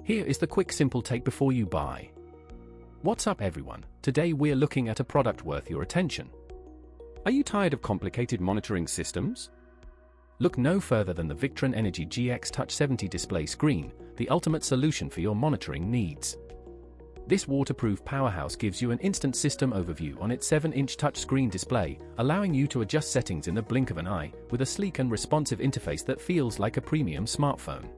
Here is the quick simple take before you buy. What's up everyone, today we're looking at a product worth your attention. Are you tired of complicated monitoring systems? Look no further than the Victron Energy GX Touch 70 display screen, the ultimate solution for your monitoring needs. This waterproof powerhouse gives you an instant system overview on its 7-inch touchscreen display, allowing you to adjust settings in the blink of an eye, with a sleek and responsive interface that feels like a premium smartphone.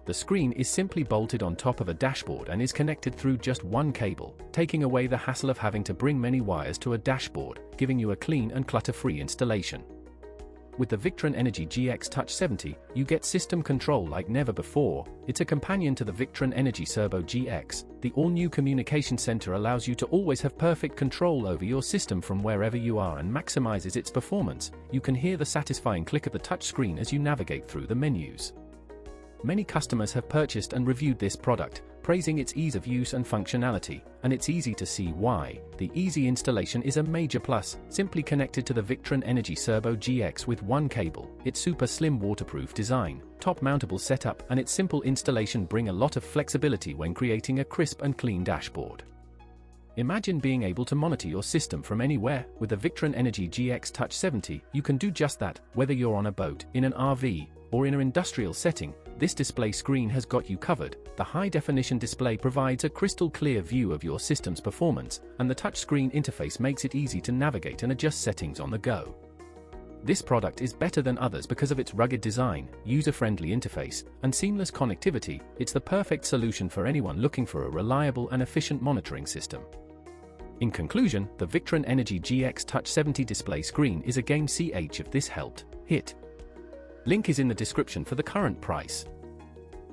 The screen is simply bolted on top of a dashboard and is connected through just one cable, taking away the hassle of having to bring many wires to a dashboard, giving you a clean and clutter-free installation. With the Victron Energy GX Touch 70, you get system control like never before. It's a companion to the Victron Energy Servo GX. The all-new communication center allows you to always have perfect control over your system from wherever you are and maximizes its performance. You can hear the satisfying click of the touchscreen as you navigate through the menus. Many customers have purchased and reviewed this product, praising its ease of use and functionality, and it's easy to see why. The easy installation is a major plus, simply connected to the Victron Energy Servo GX with one cable. Its super slim waterproof design, top mountable setup and its simple installation bring a lot of flexibility when creating a crisp and clean dashboard. Imagine being able to monitor your system from anywhere. With the Victron Energy GX Touch 70, you can do just that, whether you're on a boat, in an RV, or in an industrial setting. This display screen has got you covered. The high-definition display provides a crystal-clear view of your system's performance, and the touchscreen interface makes it easy to navigate and adjust settings on the go. This product is better than others because of its rugged design, user-friendly interface, and seamless connectivity. It's the perfect solution for anyone looking for a reliable and efficient monitoring system. In conclusion, the Victron Energy GX Touch 70 display screen is a game changer. If this helped, hit link is in the description for the current price.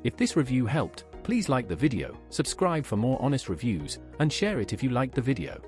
If this review helped, please like the video, subscribe for more honest reviews, and share it if you liked the video.